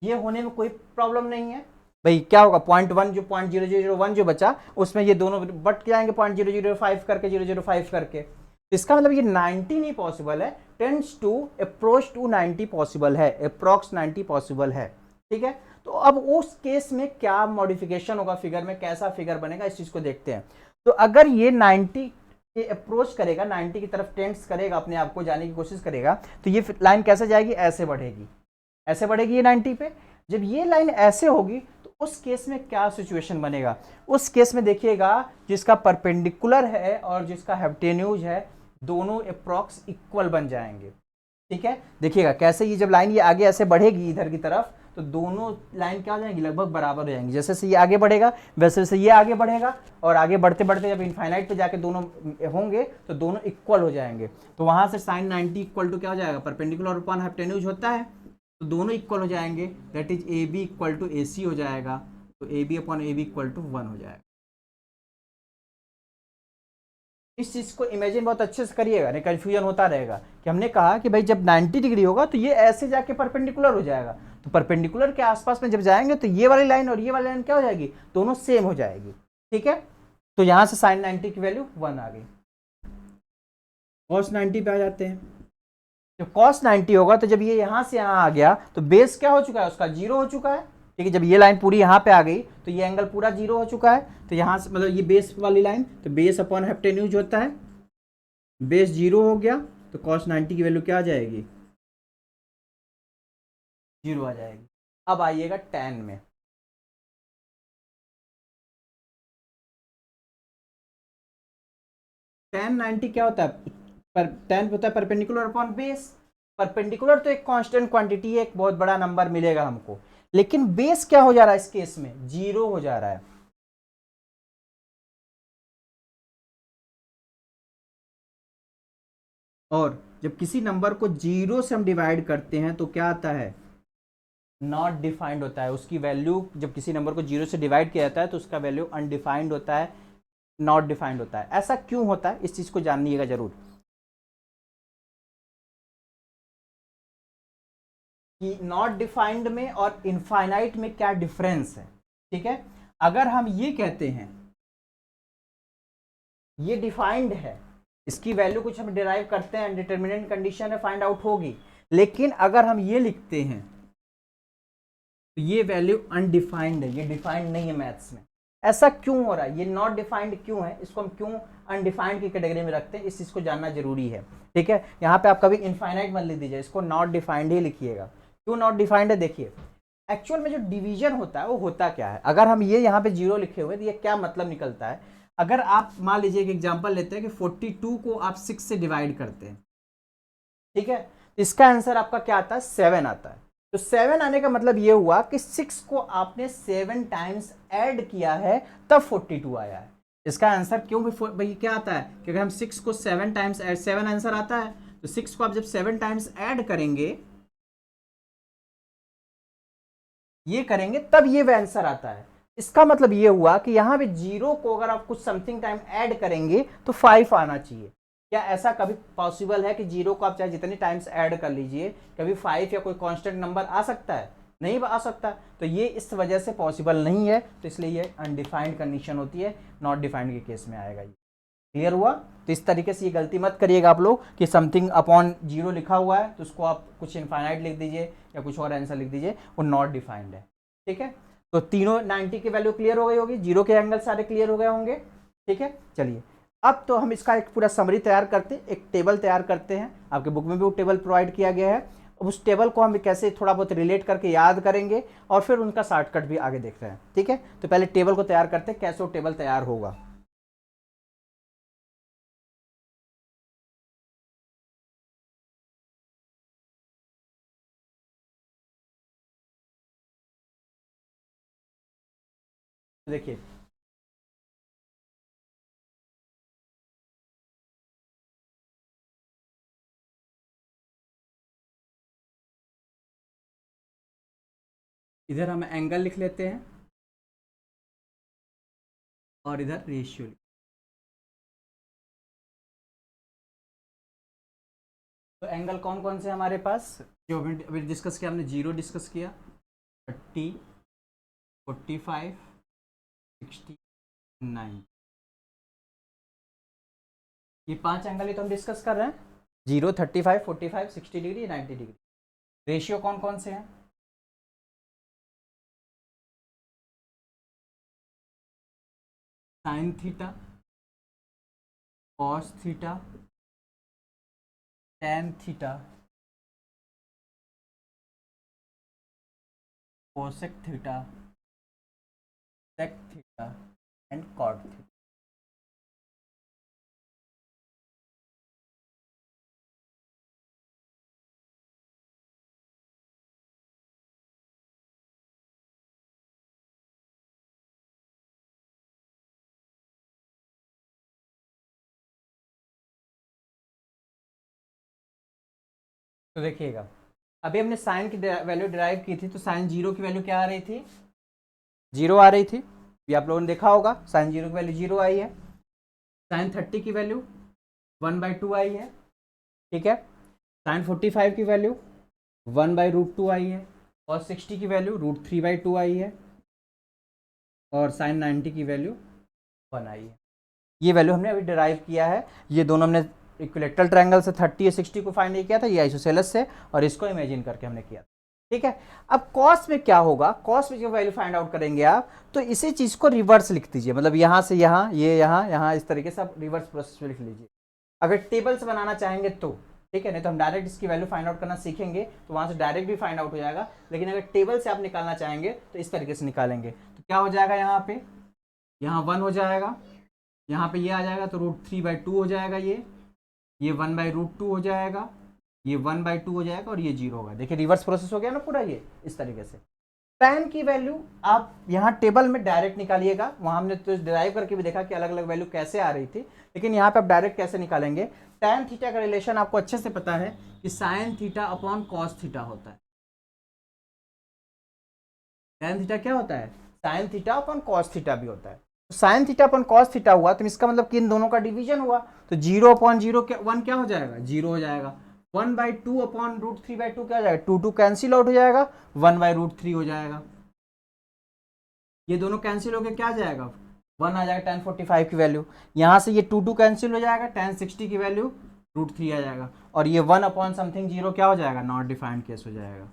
ये होने में कोई प्रॉब्लम नहीं है भाई। क्या होगा, 0.1 जो 0.0001 जो बचा उसमें ये दोनों बट जाएंगे 0.005 करके, 005 करके। इसका मतलब ये 90 नहीं पॉसिबल है, tends to approach to 90 possible है, अप्रोक्स 90 पॉसिबल है, ठीक है। तो अब उस केस में क्या मॉडिफिकेशन होगा फिगर में, कैसा फिगर बनेगा, इस चीज को देखते हैं। तो अगर ये 90 के अप्रोच करेगा, 90 की तरफ टेंड्स करेगा, अपने आप को जाने की कोशिश करेगा, तो ये लाइन कैसे जाएगी, ऐसे बढ़ेगी, ऐसे बढ़ेगी ये 90 पे। जब ये लाइन ऐसे होगी तो उस केस में क्या सिचुएशन बनेगा, उस केस में देखिएगा जिसका परपेंडिकुलर है और जिसका हाइपोटेन्यूज है दोनों अप्रॉक्स इक्वल बन जाएंगे, ठीक है। देखिएगा कैसे, ये जब लाइन ये आगे ऐसे बढ़ेगी इधर की तरफ तो दोनों लाइन क्या हो जाएंगी, लगभग बराबर हो जाएंगी। जैसे से ये आगे बढ़ेगा वैसे वैसे ये आगे बढ़ेगा, और आगे बढ़ते बढ़ते जब इनफाइनाइट पे जाके दोनों होंगे तो दोनों इक्वल हो जाएंगे। तो वहां से साइन 90 इक्वल टू क्या हो जाएगा, परपेंडिकुलर अपॉन हाइपोटेन्यूज होता है, तो दोनों इक्वल हो जाएंगे, that is AB equal to AC हो जाएगा। तो AB upon AB equal to 1 हो जाएगा। इस चीज को इमेजिन बहुत अच्छे से करिएगा, नहीं कंफ्यूजन होता रहेगा कि हमने कहा कि भाई जब 90 डिग्री होगा तो ये ऐसे जाके परपेंडिकुलर हो जाएगा, तो परपेंडिकुलर के आसपास में जब जाएंगे तो ये वाली लाइन और ये वाली लाइन क्या हो जाएगी, दोनों सेम हो जाएगी, ठीक है। तो यहां से साइन 90 की वैल्यू 1 आ गई। कॉस 90 पे आ जाते हैं। जब कॉस 90 होगा तो जब ये यहां से यहां आ गया तो बेस क्या हो चुका है, उसका जीरो हो चुका है, ठीक है। जब ये लाइन पूरी यहाँ पे आ गई तो ये एंगल पूरा जीरो हो चुका है। तो यहाँ से मतलब ये बेस वाली लाइन, तो बेस अपॉन हाइपोटेन्यूज होता है, बेस जीरो हो गया तो कॉस 90 की वैल्यू क्या आ जाएगी, जीरो आ जाएगी। अब आइएगा tan में, tan 90 क्या होता है, tan होता है परपेंडिकुलर अपॉन बेस। परपेंडिकुलर तो एक कांस्टेंट क्वांटिटी है, एक बहुत बड़ा नंबर मिलेगा हमको, लेकिन बेस क्या हो जा रहा है इस केस में, जीरो हो जा रहा है। और जब किसी नंबर को जीरो से हम डिवाइड करते हैं तो क्या आता है, नॉट डिफाइंड होता है। उसकी वैल्यू जब किसी नंबर को जीरो से डिवाइड किया जाता है तो उसका वैल्यू अनडिफाइंड होता है, नॉट डिफाइंड होता है। ऐसा क्यों होता है, इस चीज को जानिएगा जरूर कि नॉट डिफाइंड में और इनफाइनाइट में क्या डिफरेंस है। ठीक है, अगर हम ये कहते हैं ये डिफाइंड है, इसकी वैल्यू कुछ हम डिराइव करते हैं, डिटर्मिनेंट कंडीशन है, फाइंड आउट होगी, लेकिन अगर हम ये लिखते हैं तो ये वैल्यू अनडिफाइंड है, ये डिफाइंड नहीं है मैथ्स में। ऐसा क्यों हो रहा है, ये नॉट डिफाइंड क्यों है, इसको हम क्यों अनडिफाइंड की कैटेगरी में रखते हैं, इस चीज को जानना जरूरी है। ठीक है, यहाँ पे आप कभी इनफाइनाइट मत लिख दीजिए, इसको नॉट डिफाइंड ही लिखिएगा। क्यों नॉट डिफाइंड है, देखिए एक्चुअल में जो डिवीजन होता है वो होता क्या है। अगर हम ये यहाँ पे जीरो लिखे हुए तो ये क्या मतलब निकलता है, अगर आप मान लीजिए एक एग्जांपल लेते हैं कि 42 को आप 6 से डिवाइड करते हैं, ठीक है, इसका आंसर आपका क्या आता है, 7 आता है। तो 7 आने का मतलब ये हुआ कि 6 को आपने 7 टाइम्स ऐड किया है तब 42 आया है। इसका आंसर क्यों भाई क्या आता है, क्योंकि हम 6 को 7 टाइम्स ऐड, 7 आंसर आता है, तो 6 को आप जब 7 टाइम्स ऐड करेंगे, ये करेंगे तब ये आंसर आता है। इसका मतलब ये हुआ कि यहां पे जीरो को अगर आप कुछ समथिंग टाइम ऐड करेंगे तो 5 आना चाहिए। क्या ऐसा कभी पॉसिबल है कि जीरो को आप चाहे जितने टाइम्स ऐड कर लीजिए कभी 5 या कोई कांस्टेंट नंबर आ सकता है, नहीं आ सकता। तो ये इस वजह से पॉसिबल नहीं है, तो इसलिए ये अनडिफाइंड कंडीशन होती है, नॉट डिफाइंड के केस में आएगा ये। क्लियर हुआ। तो इस तरीके से ये गलती मत करिएगा आप लोग कि समथिंग अपॉन जीरो लिखा हुआ है तो उसको आप कुछ इनफाइनाइट लिख दीजिए या कुछ और आंसर लिख दीजिए, वो नॉट डिफाइंड है। ठीक है, तो तीनों 90 की वैल्यू क्लियर हो गई होगी, जीरो के एंगल सारे क्लियर हो गए होंगे। ठीक है, चलिए अब तो हम इसका एक पूरा समरी तैयार करते हैं, एक टेबल तैयार करते हैं, आपके बुक में भी वो टेबल प्रोवाइड किया गया है। उस टेबल को हम कैसे थोड़ा बहुत रिलेट करके याद करेंगे और फिर उनका शॉर्टकट भी आगे देखते हैं। ठीक है, तो पहले टेबल को तैयार करते हैं, कैसे वो टेबल तैयार होगा। देखिए इधर हम एंगल लिख लेते हैं और इधर रेशियो। तो एंगल कौन कौन से हमारे पास, जो अभी डिस्कस किया हमने, जीरो डिस्कस किया, 30, 45, 60, 9, ये 5 एंगल ही तो हम डिस्कस कर रहे हैं, जीरो, 35, 45, 60 डिग्री, 90 डिग्री। रेशियो कौन कौन से हैं, sine theta, cos theta, tan theta, cosec theta, sec theta and cot theta. तो देखिएगा अभी हमने साइन की वैल्यू डिराइव की थी, तो साइन जीरो की वैल्यू क्या आ रही थी, जीरो आ रही थी, ये आप लोगों ने देखा होगा, साइन जीरो की वैल्यू जीरो आई है। साइन 30 की वैल्यू 1/2 आई है। ठीक है, साइन 45 की वैल्यू 1/√2 आई है, और 60 की वैल्यू √3/2 आई है, और साइन 90 की वैल्यू 1 आई है। ये वैल्यू हमने अभी डिराइव किया है, ये दोनों हमने इक्विलेटरल ट्रायंगल से 30 या 60 को फाइंड नहीं किया था, ये आइसोसेलेस से, और इसको इमेजिन करके हमने किया। ठीक है, अब कॉस में क्या होगा, कॉस में जो वैल्यू फाइंड आउट करेंगे आप, तो इसी चीज को रिवर्स लिख दीजिए, मतलब यहां से यहां, ये यहां, यहां, इस तरीके से आप रिवर्स प्रोसेस में लिख लीजिए अगर टेबल्स बनाना चाहेंगे तो। ठीक है, नहीं तो हम डायरेक्ट इसकी वैल्यू फाइंड आउट करना सीखेंगे तो वहां से डायरेक्ट भी फाइंड आउट हो जाएगा, लेकिन अगर टेबल से आप निकालना चाहेंगे तो इस तरीके से निकालेंगे। तो क्या हो जाएगा, यहाँ पे यहाँ 1 हो जाएगा, यहाँ पे ये आ जाएगा तो √3/2 हो जाएगा, ये 1/√2 हो जाएगा, ये 1/2 हो जाएगा, और ये 0 होगा। देखिए रिवर्स प्रोसेस हो गया ना पूरा, ये इस तरीके से। tan की वैल्यू आप यहाँ टेबल में डायरेक्ट निकालिएगा, वहां हमने तो डिराइव करके भी देखा कि अलग अलग वैल्यू कैसे आ रही थी, लेकिन यहाँ पे आप डायरेक्ट कैसे निकालेंगे। tan थीटा का रिलेशन आपको अच्छे से पता है कि sine theta upon cos theta होता है। tan थीटा क्या होता है, sine theta upon cos theta भी होता है। साइन थीटा अपन कॉस थीटा हुआ, तो इसका मतलब कि इन दोनों का डिवीजन हुआ, तो 0/0 क्या 1 क्या हो जाएगा, 0 हो जाएगा। 1/2/√3/2 क्या हो जाएगा, 2 कैंसिल आउट हो जाएगा, 1/√3 हो जाएगा। ये दोनों कैंसिल होकर क्या आ जाएगा, 1 आ जाएगा tan45 की वैल्यू। यहाँ से ये 2 कैंसिल हो जाएगा, tan60 की वैल्यू √3 आ जाएगा, और ये 1/something 0 क्या हो जाएगा, नॉट डिफाइंड केस हो जाएगा।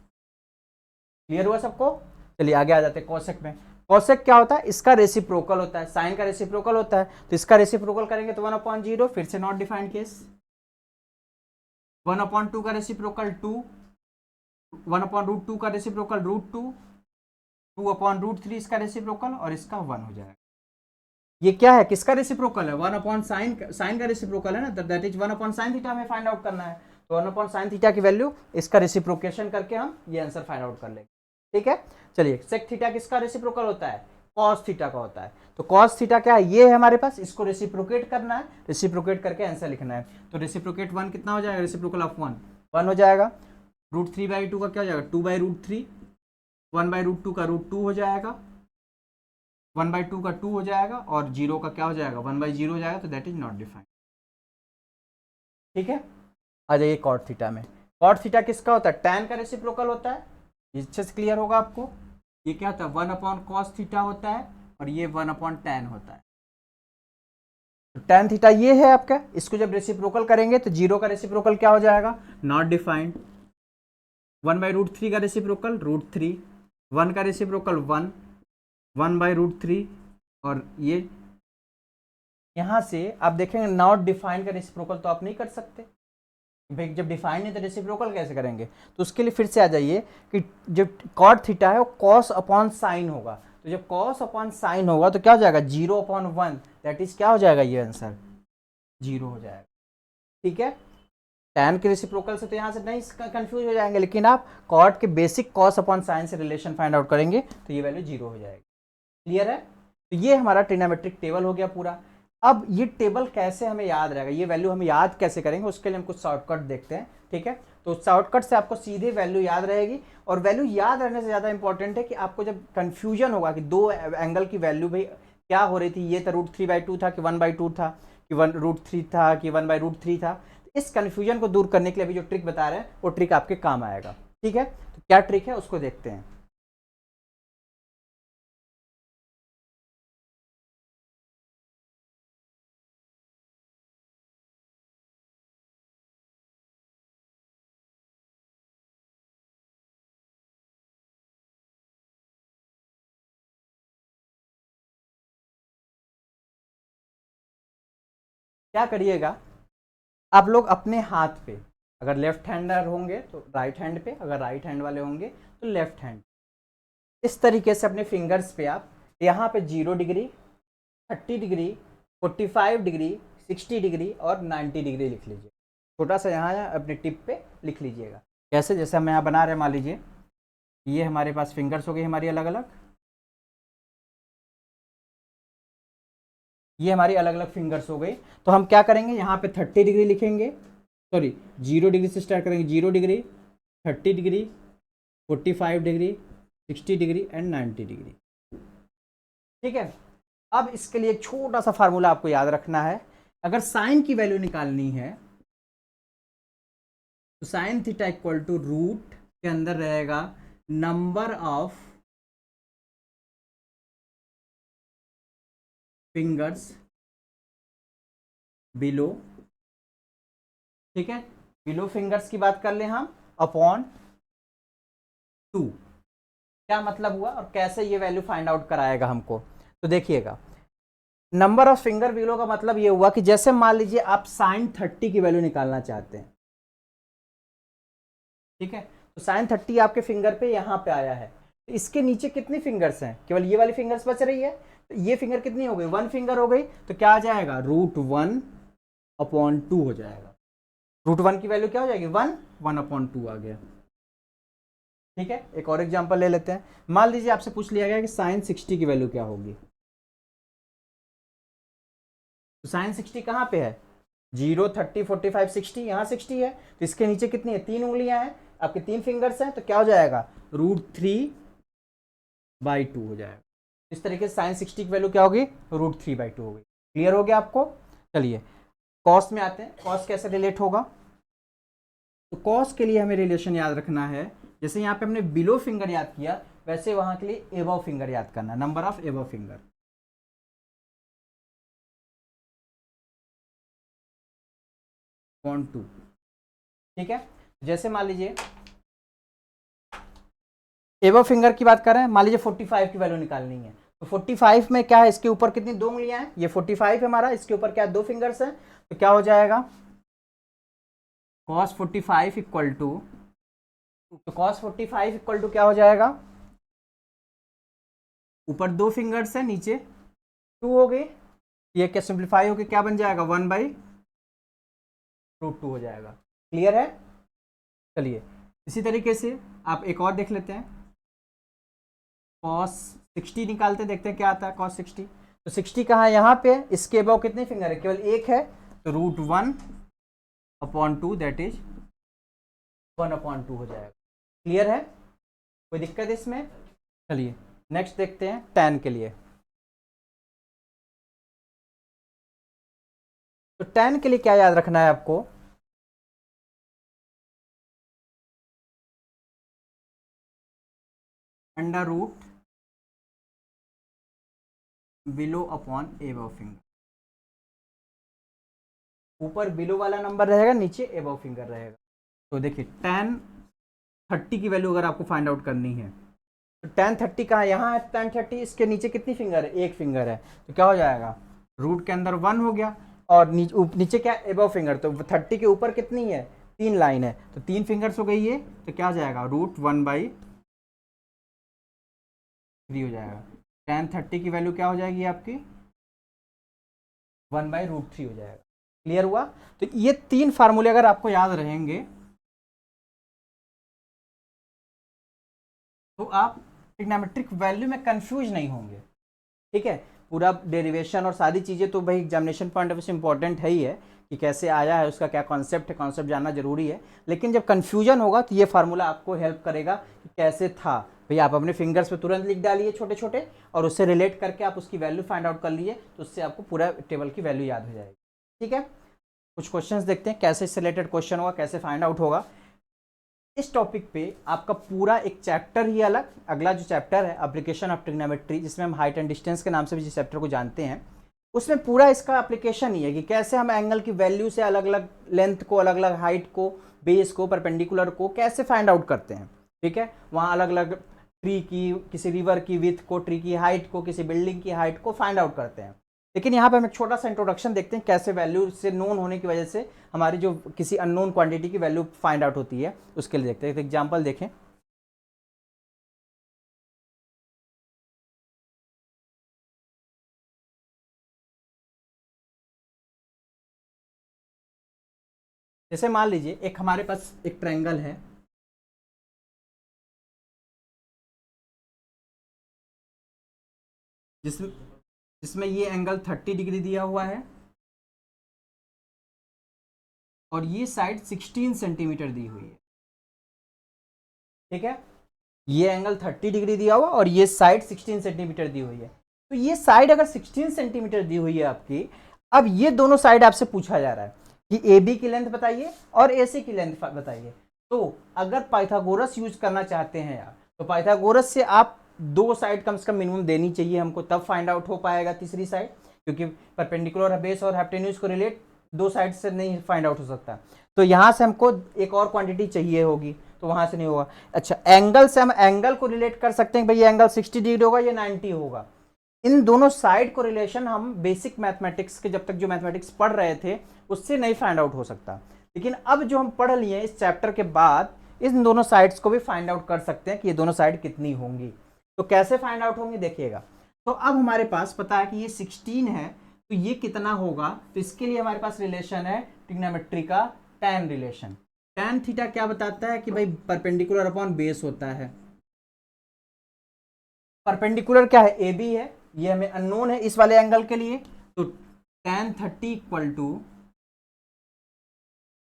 क्लियर हुआ सबको? चलिए आगे आ जाते हैं कोसेक में। कोसेक क्या होता है, इसका रेसिप्रोकल होता है, साइन का रेसिप्रोकल होता है, तो इसका रेसिप्रोकल करेंगे तो 1/0, फिर से नॉट डिफाइंड केस। 1/2 का रेसिप्रोकल 2, 1/√2 का रेसिप्रोकल √2, 2/√3 इसका रेसिप्रोकल, और इसका 1 हो जाएगा। ये क्या है, किसका रेसिप्रोकल है, 1/sin, साइन का रेसिप्रोकल है ना, दैट इज 1/sin थीटा हमें फाइंड आउट करना है, तो 1/sin थीटा की वैल्यू इसका रेसिप्रोकेशन करके हम ये आंसर फाइंड आउट कर लेंगे। ठीक है, चलिए सेक थीटा किसका रेसिप्रोकल होता है, कॉस थीटा का होता है, तो कॉस थीटा क्या है, ये है हमारे पास, इसको रेसिप्रोकेट करना है, रेसिप्रोकेट करके आंसर लिखना है, तो रेसिप्रोकेट 1 कितना हो जाएगा, रेसिप्रोकल ऑफ 1 हो जाएगा। √3/2 का क्या हो जाएगा, 2/√3, 1/√2 का √2 हो जाएगा, 1/2 का 2 हो जाएगा, और 0 का क्या हो जाएगा, 1/0 हो जाएगा, तो दैट इज नॉट डिफाइंड। ठीक है, आ जाइए कॉट थीटा में। कॉट थीटा किसका होता है, टैन का रेसिप्रोकल होता है, अच्छे से क्लियर होगा आपको। ये क्या होता है, 1/cos थीटा होता है, और ये 1/tan होता है। तो tan थीटा ये है आपका, इसको जब रेसिप्रोकल करेंगे तो 0 का रेसिप्रोकल क्या हो जाएगा, नॉट डिफाइंड। 1/√3 का रेसिप्रोकल √3, 1 का रेसिप्रोकल 1, 1/√3, और ये यहां से आप देखेंगे नॉट डिफाइंड का रेसिप्रोकल तो आप नहीं कर सकते भाई, जब डिफाइन नहीं तो रेसिप्रोकल कैसे करेंगे, तो उसके लिए फिर से आ जाइए कि जब कॉट थीटा है वो कॉस अपॉन साइन होगा, तो जब कॉस अपॉन साइन होगा तो क्या हो जाएगा, 0/1, दैट इज क्या हो जाएगा, ये आंसर 0 हो जाएगा। ठीक है, टैन के रेसिप्रोकल से तो यहाँ से नहीं कंफ्यूज हो जाएंगे, लेकिन आप कॉट के बेसिक कॉस अपॉन साइन से रिलेशन फाइंड आउट करेंगे तो ये वैल्यू 0 हो जाएगी। क्लियर है, तो ये हमारा ट्रिग्नोमेट्रिक टेबल हो गया पूरा। अब ये टेबल कैसे हमें याद रहेगा, ये वैल्यू हम याद कैसे करेंगे, उसके लिए हम कुछ शॉर्टकट देखते हैं। ठीक है, तो शॉर्टकट से आपको सीधे वैल्यू याद रहेगी, और वैल्यू याद रहने से ज़्यादा इंपॉर्टेंट है कि आपको जब कंफ्यूजन होगा कि दो एंगल की वैल्यू भाई क्या हो रही थी, ये तो √3/2 था कि 1/2 था कि 1√3 था कि 1/√3 था, इस कन्फ्यूजन को दूर करने के लिए अभी जो ट्रिक बता रहे हैं वो ट्रिक आपके काम आएगा। ठीक है, तो क्या ट्रिक है उसको देखते हैं। क्या करिएगा, आप लोग अपने हाथ पे, अगर लेफ्ट हैंडर होंगे तो राइट हैंड पे, अगर राइट हैंड वाले होंगे तो लेफ्ट हैंड, इस तरीके से अपने फिंगर्स पे आप यहाँ पे 0 डिग्री, 30 डिग्री, 45 डिग्री, 60 डिग्री और 90 डिग्री लिख लीजिए। छोटा सा यहाँ अपने टिप पे लिख लीजिएगा। कैसे, जैसे हम यहाँ बना रहे हैं, मान लीजिए ये हमारे पास फिंगर्स हो गई हमारी अलग अलग, ये हमारी अलग अलग फिंगर्स हो गई, तो हम क्या करेंगे, यहाँ पे 30 डिग्री लिखेंगे, सॉरी 0 डिग्री से स्टार्ट करेंगे, 0 degree, 30 degree, 45 degree, 60 degree and 90 degree. ठीक है, अब इसके लिए एक छोटा सा फार्मूला आपको याद रखना है। अगर साइन की वैल्यू निकालनी है तो sine theta equal to root के अंदर रहेगा नंबर ऑफ फिंगर्स बिलो। ठीक है, बिलो फिंगर्स की बात कर ले हम, अपॉन 2। क्या मतलब हुआ और कैसे ये वैल्यू फाइंड आउट कराएगा हमको, तो देखिएगा, नंबर ऑफ फिंगर बिलो का मतलब ये हुआ कि जैसे मान लीजिए आप साइन 30 की वैल्यू निकालना चाहते हैं। ठीक है, तो साइन 30 आपके फिंगर पे यहाँ पे आया है, तो इसके नीचे कितनी फिंगर्स हैं, केवल ये वाली फिंगर्स बच रही है, तो ये फिंगर कितनी हो गई, 1 फिंगर हो गई, तो क्या आ जाएगा, √1/2 हो जाएगा। √1 की वैल्यू क्या हो जाएगी, 1/2 आ गया। ठीक है, एक और एग्जांपल ले लेते हैं। मान लीजिए आपसे पूछ लिया गया कि साइन 60 की वैल्यू क्या होगी, तो साइन 60 कहाँ पे है, 0, 30, 45, 60, यहाँ 60 है, तो इसके नीचे कितनी है, 3 उंगलियां हैं, आपके 3 फिंगर्स हैं, तो क्या हो जाएगा, √3/2 हो जाएगा। इस तरीके से साइन 60 की वैल्यू क्या होगी, √3/2 होगी। क्लियर हो गया आपको। चलिए कॉस में आते हैं, कॉस कैसे रिलेट होगा। तो कॉस के लिए हमें रिलेशन याद रखना है, जैसे यहाँ पे हमने बिलो फिंगर याद किया, वैसे वहां के लिए एबव फिंगर याद करना, नंबर ऑफ एबव फिंगर। (2). ठीक है, जैसे मान लीजिए एबव फिंगर की बात कर रहे हैं, मान लीजिए 45 की वैल्यू निकालनी है, तो 45 में क्या है, इसके ऊपर कितनी 2 उंगलियां हैं, ये 45 है हमारा, इसके ऊपर क्या 2 फिंगर्स हैं, तो क्या हो जाएगा cos 45 इक्वल टू, तो cos 45 इक्वल टू क्या हो जाएगा, ऊपर 2 फिंगर्स है, नीचे 2 हो गए, ये क्या सिंप्लीफाई होके क्या बन जाएगा 1/√2 हो जाएगा। क्लियर है। चलिए इसी तरीके से आप एक और देख लेते हैं, cos 60 निकालते देखते हैं क्या आता है cos 60। तो 60 कहाँ है, यहाँ पे, इसके अबव कितने फिंगर है, केवल एक है, तो √1/2 दैट इज 1/2 हो जाएगा। क्लियर है, कोई दिक्कत इसमें। चलिए नेक्स्ट देखते हैं tan के लिए। तो tan के लिए क्या याद रखना है आपको, √ बिलो अपॉन एबव फिंगर, ऊपर बिलो वाला नंबर रहेगा, नीचे एबव फिंगर रहेगा। तो देखिए tan 30 की वैल्यू अगर आपको फाइंड आउट करनी है, तो tan 30 कहाँ, यहाँ है tan 30, इसके नीचे कितनी फिंगर है, एक फिंगर है, तो क्या हो जाएगा, रूट के अंदर 1 हो गया, और नीचे क्या एबव फिंगर, तो 30 के ऊपर कितनी है, 3 लाइन है, तो 3 फिंगर्स हो गई है, तो क्या हो जाएगा √1/3 हो जाएगा। tan 30 की वैल्यू क्या हो जाएगी आपकी 1/√3 हो जाएगा। क्लियर हुआ। तो ये 3 फार्मूले अगर आपको याद रहेंगे तो आप ट्रिग्नोमेट्रिक वैल्यू में कंफ्यूज नहीं होंगे। ठीक है, पूरा डेरिवेशन और सारी चीज़ें तो भाई एग्जामिनेशन पॉइंट ऑफ व्यू से इंपॉर्टेंट है ही है कि कैसे आया है, उसका क्या कॉन्सेप्ट है, कॉन्सेप्ट जानना जरूरी है, लेकिन जब कंफ्यूजन होगा तो ये फार्मूला आपको हेल्प करेगा कि कैसे था भाई, आप अपने फिंगर्स पे तुरंत लिख डालिए छोटे छोटे, और उससे रिलेट करके आप उसकी वैल्यू फाइंड आउट कर लिए, तो उससे आपको पूरा टेबल की वैल्यू याद हो जाएगी। ठीक है, कुछ क्वेश्चंस देखते हैं कैसे इससे रिलेटेड क्वेश्चन होगा, कैसे फाइंड आउट होगा। इस टॉपिक पे आपका पूरा एक चैप्टर ही अलग, अगला जो चैप्टर है एप्लीकेशन ऑफ ट्रिग्नोमेट्री, जिसमें हम हाइट एंड डिस्टेंस के नाम से भी जिस चैप्टर को जानते हैं, उसमें पूरा इसका एप्लीकेशन ही है कि कैसे हम एंगल की वैल्यू से अलग अलग लेंथ को, अलग अलग हाइट को, बेस को, परपेंडिकुलर को कैसे फाइंड आउट करते हैं। ठीक है, वहाँ अलग अलग ट्री की, किसी रिवर की विड्थ को, ट्री की हाइट को, किसी बिल्डिंग की हाइट को फाइंड आउट करते हैं। लेकिन यहाँ पे हम एक छोटा सा इंट्रोडक्शन देखते हैं कैसे वैल्यू से नोन होने की वजह से हमारी जो किसी अननोन क्वांटिटी की वैल्यू फाइंड आउट होती है, उसके लिए देखते हैं। एग्जांपल देखें, जैसे मान लीजिए एक हमारे पास एक ट्रायंगल है, जिसमें जिसमें ये एंगल 30 डिग्री दिया हुआ है और ये साइड 16 सेंटीमीटर दी हुई है। ठीक है, ये एंगल 30 डिग्री दिया हुआ और ये साइड 16 सेंटीमीटर दी हुई है। तो ये साइड अगर 16 सेंटीमीटर दी हुई है आपकी, अब ये दोनों साइड आपसे पूछा जा रहा है कि ए बी की लेंथ बताइए और ए सी की लेंथ बताइए। तो अगर पाइथागोरस यूज करना चाहते हैं यार, तो पाइथागोरस से आप दो साइड कम से कम मिनिमम देनी चाहिए हमको, तब फाइंड आउट हो पाएगा तीसरी साइड, क्योंकि परपेंडिकुलर बेस और हाइपोटेन्यूज को रिलेट दो साइड से नहीं फाइंड आउट हो सकता। तो यहां से हमको एक और क्वांटिटी चाहिए होगी, तो वहां से नहीं होगा। अच्छा, एंगल से हम एंगल को रिलेट कर सकते हैं, भाई ये एंगल 60 डिग्री होगा, ये 90 होगा। इन दोनों साइड को रिलेशन हम बेसिक मैथमेटिक्स के, जब तक जो मैथमेटिक्स पढ़ रहे थे उससे नहीं फाइंड आउट हो सकता, लेकिन अब जो हम पढ़ लिए इस चैप्टर के बाद, इन दोनों साइड्स को भी फाइंड आउट कर सकते हैं कि ये दोनों साइड कितनी होंगी। तो कैसे फाइंड आउट होंगी देखिएगा। तो अब हमारे पास पता है कि ये 16 है, तो ये कितना होगा, तो इसके लिए हमारे पास रिलेशन है ट्रिग्नोमेट्री का tan रिलेशन। tan थीटा क्या बताता है कि भाई परपेंडिकुलर अपॉन बेस होता है। परपेंडिकुलर क्या है, ए बी है, ये हमें अननोन है इस वाले एंगल के लिए, तो tan 30 equal to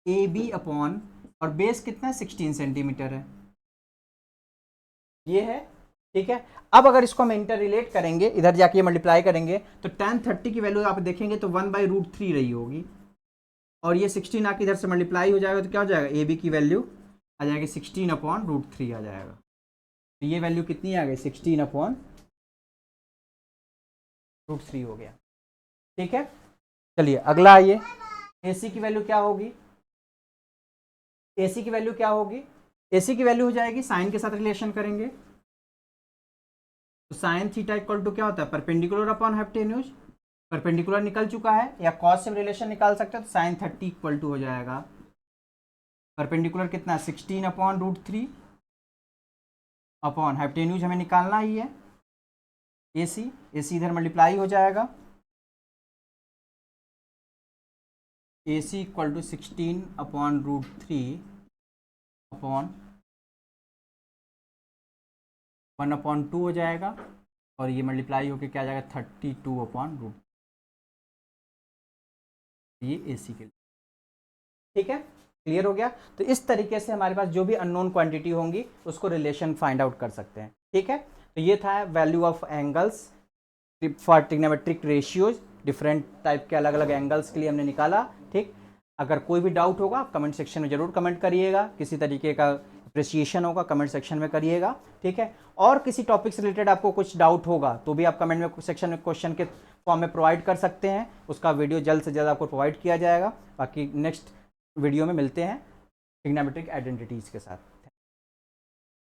A B upon, और बेस कितना है 16 सेंटीमीटर है, ये है ठीक है। अब अगर इसको हम इंटर रिलेट करेंगे, इधर जाके मल्टीप्लाई करेंगे, तो tan 30 की वैल्यू आप देखेंगे तो 1/√3 रही होगी, और ये 16 आके इधर से मल्टीप्लाई हो जाएगा तो क्या हो जाएगा, ए बी की वैल्यू आ जाएगी 16/√3 आ जाएगा। तो ये वैल्यू कितनी आ गई, 16/√3 हो गया। ठीक है, चलिए अगला आइए, ए सी की वैल्यू क्या होगी, ए सी की वैल्यू क्या होगी, ए सी की वैल्यू हो जाएगी, साइन के साथ रिलेशन करेंगे तो साइन थीटा इक्वल टू क्या होता है, परपेंडिकुलर अपॉन हाइपोटेन्यूज, परपेंडिकुलर निकल चुका है, या कॉस से रिलेशन निकाल सकते हैं तो साइन 30 इक्वल टू हो जाएगा, परपेंडिकुलर कितना 16/√3 अपॉन हाइपोटेन्यूज हमें निकालना ही है, ए सी इधर मल्टीप्लाई हो जाएगा, ए सी इक्वल टू 16/√3 अपॉन 1/2 हो जाएगा, और ये मल्टीप्लाई होकर क्या आ जाएगा 32/√, ये ए सी के लिए। ठीक है, क्लियर हो गया। तो इस तरीके से हमारे पास जो भी अननोन क्वांटिटी होंगी उसको रिलेशन फाइंड आउट कर सकते हैं। ठीक है, तो ये था value of angles for trigonometric ratios, different type के अलग अलग एंगल्स के लिए हमने निकाला। ठीक, अगर कोई भी डाउट होगा आप कमेंट सेक्शन में जरूर कमेंट करिएगा, किसी तरीके का अप्रिसिएशन होगा कमेंट सेक्शन में करिएगा। ठीक है, और किसी टॉपिक से रिलेटेड आपको कुछ डाउट होगा तो भी आप कमेंट में सेक्शन में क्वेश्चन के फॉर्म में प्रोवाइड कर सकते हैं, उसका वीडियो जल्द से जल्द आपको प्रोवाइड किया जाएगा। बाकी नेक्स्ट वीडियो में मिलते हैं ट्रिग्नोमेट्रिक आइडेंटिटीज़ के साथ।